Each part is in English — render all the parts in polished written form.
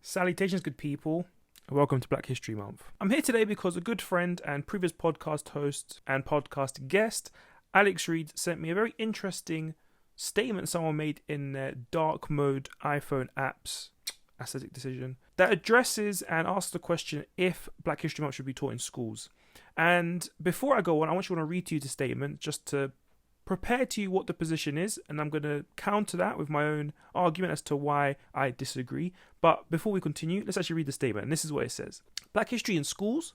Salutations, good people. Welcome to Black History Month. I'm here today because a good friend and previous podcast host and podcast guest, Alex Reed, sent me a very interesting statement someone made in their dark mode iPhone apps, aesthetic decision, that addresses and asks the question if Black History Month should be taught in schools. And before I go on, I want to read to you the statement just to prepare to you what the position is, and I'm going to counter that with my own argument as to why I disagree. But before we continue, let's actually read the statement, and this is what it says. Black history in schools?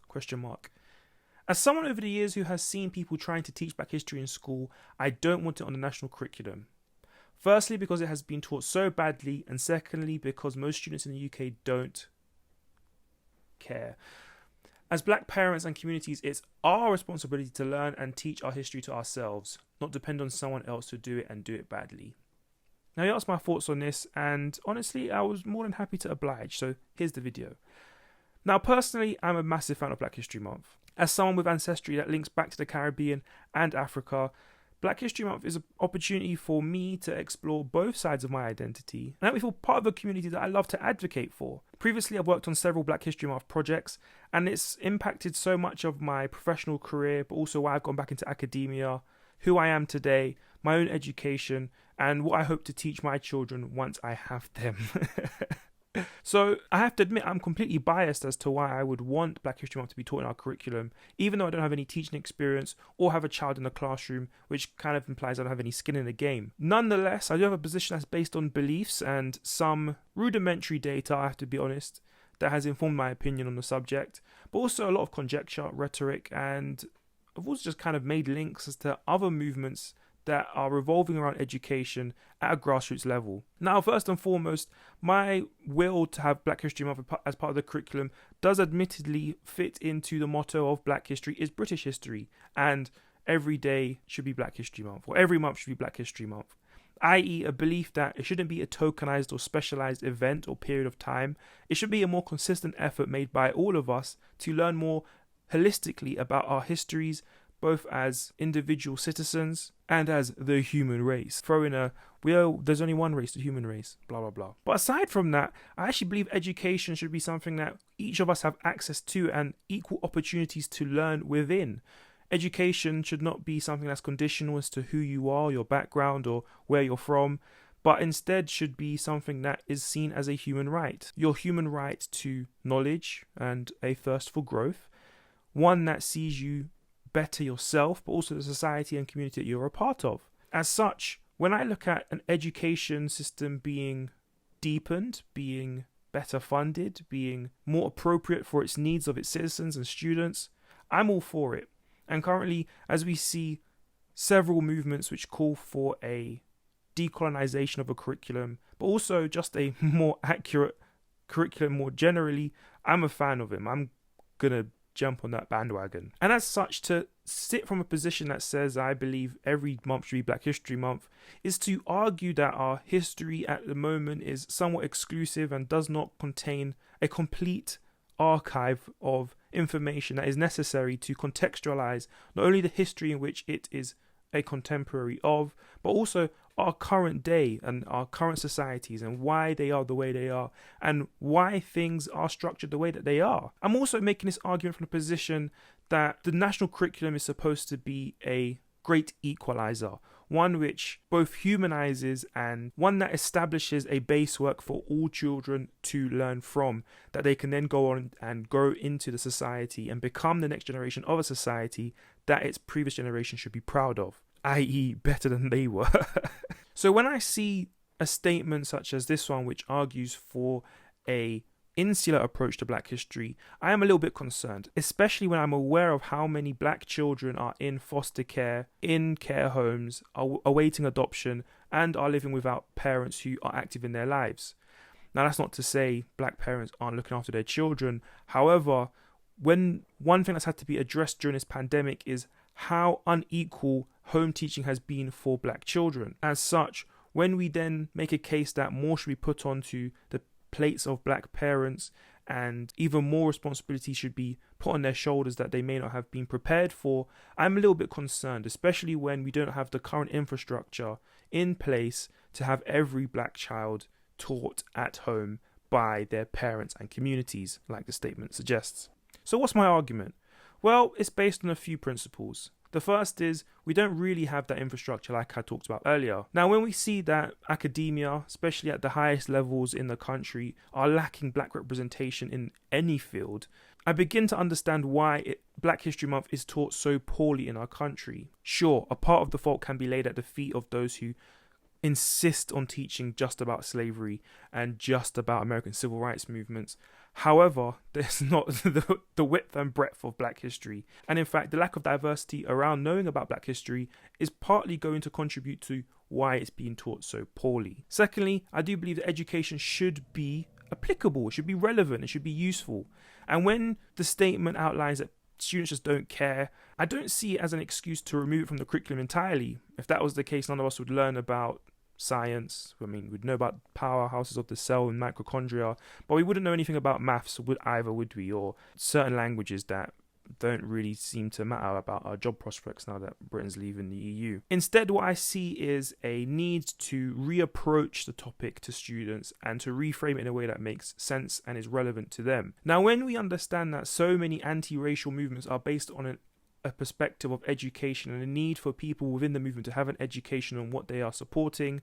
As someone over the years who has seen people trying to teach Black history in school, I don't want it on the national curriculum. Firstly, because it has been taught so badly, and secondly, because most students in the UK don't care. As Black parents and communities, it's our responsibility to learn and teach our history to ourselves, not depend on someone else to do it and do it badly. Now, you asked my thoughts on this, and honestly, I was more than happy to oblige, so here's the video. Now, personally, I'm a massive fan of Black History Month. As someone with ancestry that links back to the Caribbean and Africa, Black History Month is an opportunity for me to explore both sides of my identity and help me feel part of a community that I love to advocate for. Previously, I've worked on several Black History Month projects, and it's impacted so much of my professional career, but also why I've gone back into academia, who I am today, my own education, and what I hope to teach my children once I have them. So I have to admit I'm completely biased as to why I would want Black History Month to be taught in our curriculum, even though I don't have any teaching experience or have a child in the classroom, which kind of implies I don't have any skin in the game. Nonetheless, I do have a position that's based on beliefs and some rudimentary data, I have to be honest, that has informed my opinion on the subject, but also a lot of conjecture, rhetoric, and I've also just kind of made links as to other movements that are revolving around education at a grassroots level. Now, first and foremost, my will to have Black History Month as part of the curriculum does admittedly fit into the motto of Black history is British history, and every day should be Black History Month, or every month should be Black History Month, i.e. a belief that it shouldn't be a tokenized or specialized event or period of time. It should be a more consistent effort made by all of us to learn more holistically about our histories, both as individual citizens and as the human race. Throw in there's only one race, the human race, blah, blah, blah. But aside from that, I actually believe education should be something that each of us have access to and equal opportunities to learn within. Education should not be something that's conditional as to who you are, your background, or where you're from, but instead should be something that is seen as a human right. Your human right to knowledge and a thirst for growth, one that sees you better yourself, but also the society and community that you're a part of. As such, when I look at an education system being deepened, being better funded, being more appropriate for its needs of its citizens and students, I'm all for it. And currently, as we see several movements which call for a decolonization of a curriculum, but also just a more accurate curriculum more generally, I'm a fan of it. I'm going to jump on that bandwagon. And as such, to sit from a position that says I believe every month should be Black History Month is to argue that our history at the moment is somewhat exclusive and does not contain a complete archive of information that is necessary to contextualize not only the history in which it is a contemporary of, but also our current day and our current societies and why they are the way they are and why things are structured the way that they are. I'm also making this argument from the position that the national curriculum is supposed to be a great equalizer, one which both humanizes and one that establishes a base work for all children to learn from, that they can then go on and grow into the society and become the next generation of a society that its previous generation should be proud of, i.e. better than they were. So when I see a statement such as this one, which argues for a insular approach to Black history, I am a little bit concerned, especially when I'm aware of how many Black children are in foster care, in care homes, are awaiting adoption, and are living without parents who are active in their lives. Now, that's not to say Black parents aren't looking after their children. However, when one thing that's had to be addressed during this pandemic is how unequal home teaching has been for Black children. As such, when we then make a case that more should be put onto the plates of Black parents and even more responsibility should be put on their shoulders that they may not have been prepared for, I'm a little bit concerned, especially when we don't have the current infrastructure in place to have every Black child taught at home by their parents and communities, like the statement suggests. So what's my argument? Well, it's based on a few principles. The first is we don't really have that infrastructure like I talked about earlier. Now, when we see that academia, especially at the highest levels in the country, are lacking black representation in any field, I begin to understand why Black History Month is taught so poorly in our country. Sure, a part of the fault can be laid at the feet of those who insist on teaching just about slavery and just about American civil rights movements. However, there's not the width and breadth of Black history. And in fact, the lack of diversity around knowing about Black history is partly going to contribute to why it's being taught so poorly. Secondly, I do believe that education should be applicable, it should be relevant, it should be useful. And when the statement outlines that students just don't care, I don't see it as an excuse to remove it from the curriculum entirely. If that was the case, none of us would learn about science. I mean, we'd know about powerhouses of the cell and mitochondria, but we wouldn't know anything about maths, would we? Or certain languages that don't really seem to matter about our job prospects now that Britain's leaving the EU. Instead, what I see is a need to reapproach the topic to students and to reframe it in a way that makes sense and is relevant to them. Now, when we understand that so many anti-racial movements are based on a perspective of education and a need for people within the movement to have an education on what they are supporting,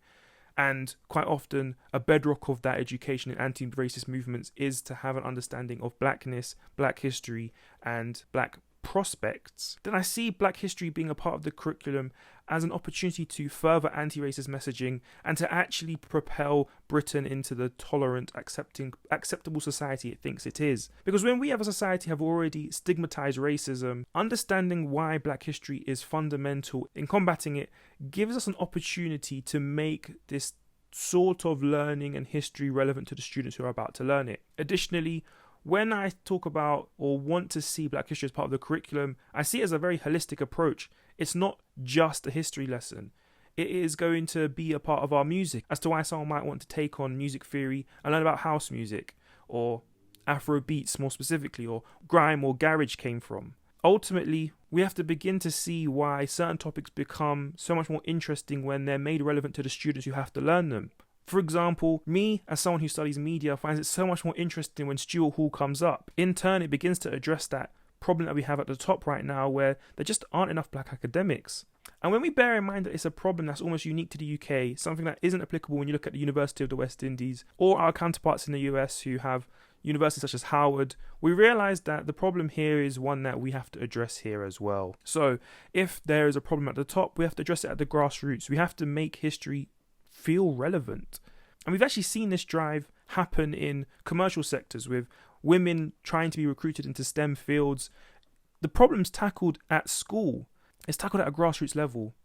and quite often a bedrock of that education in anti-racist movements is to have an understanding of blackness, black history and black prospects, then I see Black history being a part of the curriculum as an opportunity to further anti-racist messaging and to actually propel Britain into the tolerant, acceptable society it thinks it is. Because when we as a society have already stigmatized racism, understanding why Black history is fundamental in combating it gives us an opportunity to make this sort of learning and history relevant to the students who are about to learn it. Additionally, when I talk about or want to see Black history as part of the curriculum, I see it as a very holistic approach. It's not just a history lesson. It is going to be a part of our music, as to why someone might want to take on music theory and learn about house music, or Afro beats more specifically, or grime or garage came from. Ultimately, we have to begin to see why certain topics become so much more interesting when they're made relevant to the students who have to learn them. For example, me, as someone who studies media, finds it so much more interesting when Stuart Hall comes up. In turn, it begins to address that problem that we have at the top right now, where there just aren't enough black academics. And when we bear in mind that it's a problem that's almost unique to the UK, something that isn't applicable when you look at the University of the West Indies, or our counterparts in the US who have universities such as Howard, we realise that the problem here is one that we have to address here as well. So, if there is a problem at the top, we have to address it at the grassroots. We have to make history feel relevant. And we've actually seen this drive happen in commercial sectors with women trying to be recruited into STEM fields. The problem's tackled at school. It's tackled at a grassroots level.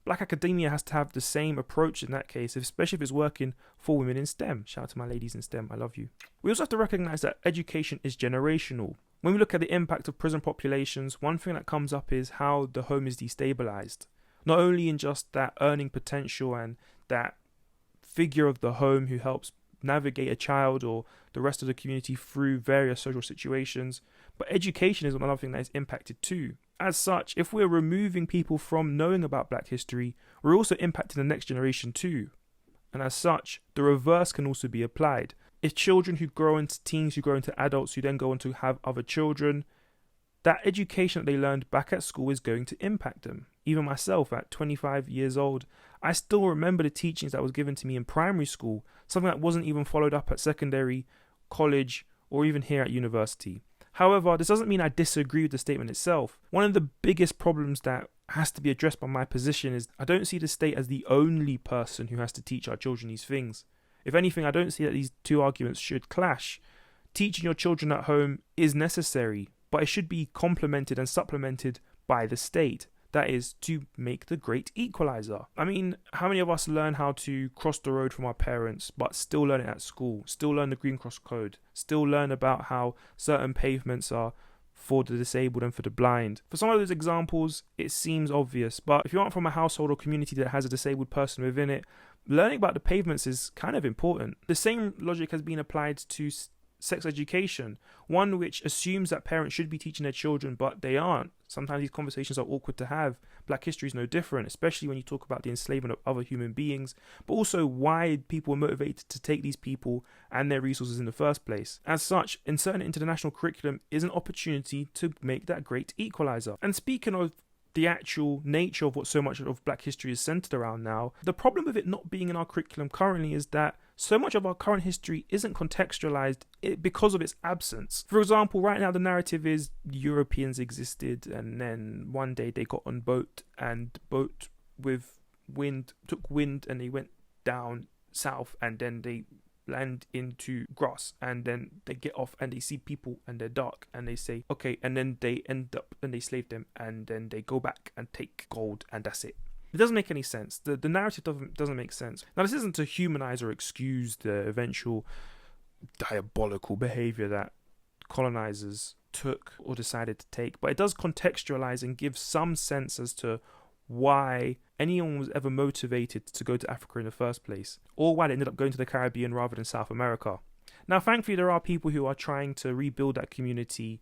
Black academia has to have the same approach in that case, especially if it's working for women in STEM. Shout out to my ladies in STEM, I love you. We also have to recognise that education is generational. When we look at the impact of prison populations, one thing that comes up is how the home is destabilised. Not only in just that earning potential and that figure of the home who helps navigate a child or the rest of the community through various social situations, but education is another thing that is impacted too. As such, if we're removing people from knowing about Black history, we're also impacting the next generation too. And as such, the reverse can also be applied. If children who grow into teens, who grow into adults, who then go on to have other children, that education that they learned back at school is going to impact them. Even myself, at 25 years old, I still remember the teachings that was given to me in primary school, something that wasn't even followed up at secondary, college, or even here at university. However, this doesn't mean I disagree with the statement itself. One of the biggest problems that has to be addressed by my position is I don't see the state as the only person who has to teach our children these things. If anything, I don't see that these two arguments should clash. Teaching your children at home is necessary, but it should be complemented and supplemented by the state. That is, to make the great equalizer. I mean, how many of us learn how to cross the road from our parents, but still learn it at school, still learn the Green Cross Code, still learn about how certain pavements are for the disabled and for the blind? For some of those examples, it seems obvious, but if you aren't from a household or community that has a disabled person within it, learning about the pavements is kind of important. The same logic has been applied to sex education, one which assumes that parents should be teaching their children, but they aren't. Sometimes these conversations are awkward to have. Black history is no different, especially when you talk about the enslavement of other human beings, but also why people were motivated to take these people and their resources in the first place. As such, inserting it into the national curriculum is an opportunity to make that great equalizer. And speaking of the actual nature of what so much of Black history is centered around now, the problem with it not being in our curriculum currently is that so much of our current history isn't contextualized because of its absence. For example, right now the narrative is Europeans existed and then one day they got on boat and boat with wind took wind and they went down south and then they land into grass and then they get off and they see people and they're dark and they say okay, and then they end up and they slave them and then they go back and take gold and that's it. It doesn't make any sense. The narrative doesn't make sense. Now, this isn't to humanize or excuse the eventual diabolical behavior that colonizers took or decided to take, but it does contextualize and give some sense as to why anyone was ever motivated to go to Africa in the first place, or why they ended up going to the Caribbean rather than South America. Now, thankfully, there are people who are trying to rebuild that community,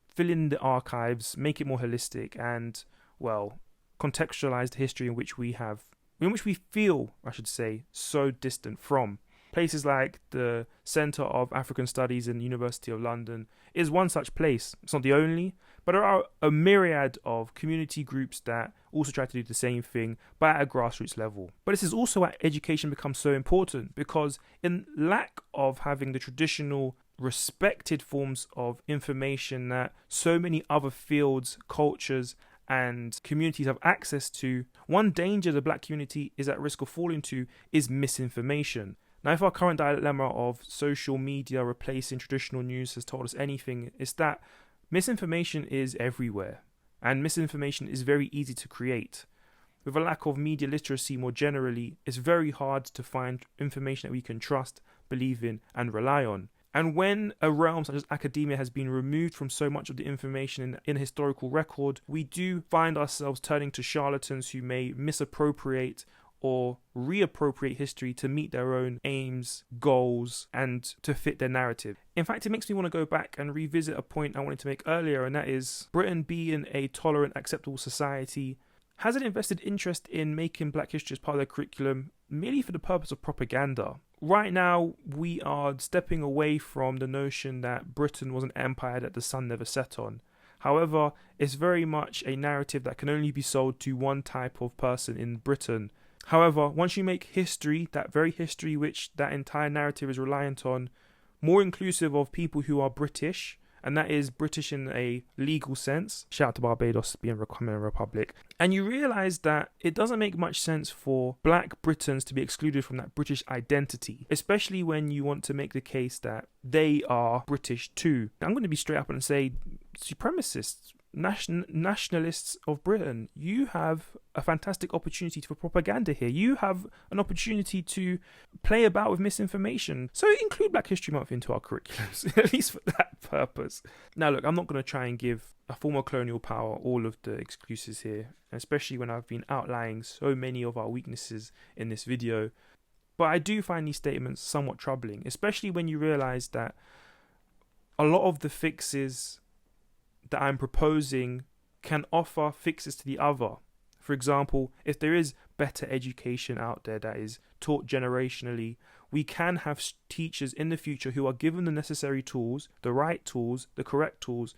fill in the archives, make it more holistic, and, well, contextualize the history in which we feel, I should say, so distant from. Places like the Centre of African Studies in the University of London is one such place. It's not the only, but there are a myriad of community groups that also try to do the same thing, but at a grassroots level. But this is also why education becomes so important, because in lack of having the traditional respected forms of information that so many other fields, cultures, and communities have access to, one danger the Black community is at risk of falling to is misinformation. Now, if our current dilemma of social media replacing traditional news has told us anything, it's that misinformation is everywhere, and misinformation is very easy to create. With a lack of media literacy more generally, it's very hard to find information that we can trust, believe in, and rely on. And when a realm such as academia has been removed from so much of the information in a historical record, we do find ourselves turning to charlatans who may misappropriate or reappropriate history to meet their own aims, goals, and to fit their narrative. In fact, it makes me want to go back and revisit a point I wanted to make earlier, and that is Britain being a tolerant, acceptable society has an invested interest in making Black history as part of their curriculum merely for the purpose of propaganda. Right now, we are stepping away from the notion that Britain was an empire that the sun never set on. However, it's very much a narrative that can only be sold to one type of person in Britain. However, once you make history, that very history which that entire narrative is reliant on, more inclusive of people who are British, and that is British in a legal sense, shout out to Barbados being becoming a republic, and you realise that it doesn't make much sense for Black Britons to be excluded from that British identity, especially when you want to make the case that they are British too. I'm going to be straight up and say, supremacists, nationalists of Britain, you have a fantastic opportunity for propaganda here. You have an opportunity to play about with misinformation. So include Black History Month into our curriculums, at least for that purpose. Now look, I'm not going to try and give a former colonial power all of the excuses here, especially when I've been outlining so many of our weaknesses in this video. But I do find these statements somewhat troubling, especially when you realise that a lot of the fixes that I'm proposing can offer fixes to the other. For example, if there is better education out there that is taught generationally, we can have teachers in the future who are given the necessary tools, the right tools, the correct tools,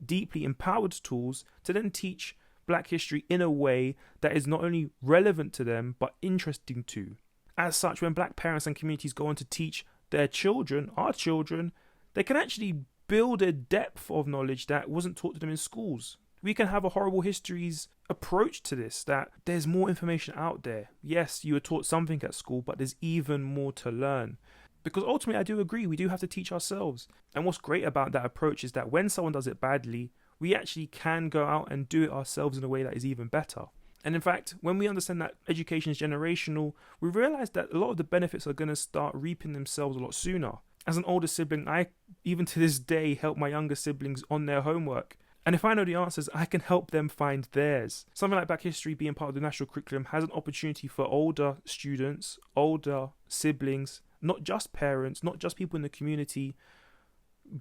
deeply empowered tools to then teach Black history in a way that is not only relevant to them but interesting too. As such, when Black parents and communities go on to teach their children, our children, they can actually build a depth of knowledge that wasn't taught to them in schools. We can have a horrible histories approach to this, that there's more information out there. Yes, you were taught something at school, but there's even more to learn. Because ultimately, I do agree, we do have to teach ourselves. And what's great about that approach is that when someone does it badly, we actually can go out and do it ourselves in a way that is even better. And in fact, when we understand that education is generational, we realize that a lot of the benefits are going to start reaping themselves a lot sooner. As an older sibling, I, even to this day, help my younger siblings on their homework. And if I know the answers, I can help them find theirs. Something like Black History being part of the national curriculum has an opportunity for older students, older siblings, not just parents, not just people in the community,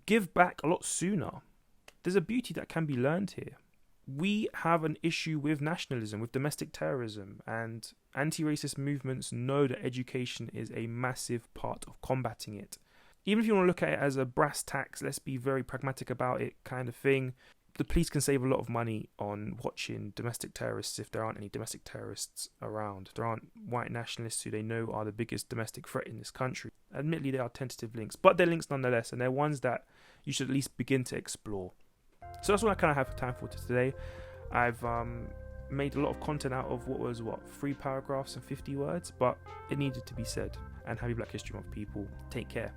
give back a lot sooner. There's a beauty that can be learned here. We have an issue with nationalism, with domestic terrorism, and anti-racist movements know that education is a massive part of combating it. Even if you want to look at it as a brass tacks, let's be very pragmatic about it kind of thing, the police can save a lot of money on watching domestic terrorists if there aren't any domestic terrorists around. If there aren't white nationalists who they know are the biggest domestic threat in this country. Admittedly, they are tentative links, but they're links nonetheless, and they're ones that you should at least begin to explore. So that's what I kind of have time for today. I've made a lot of content out of 3 paragraphs and 50 words, but it needed to be said. And happy Black History Month, people. Take care.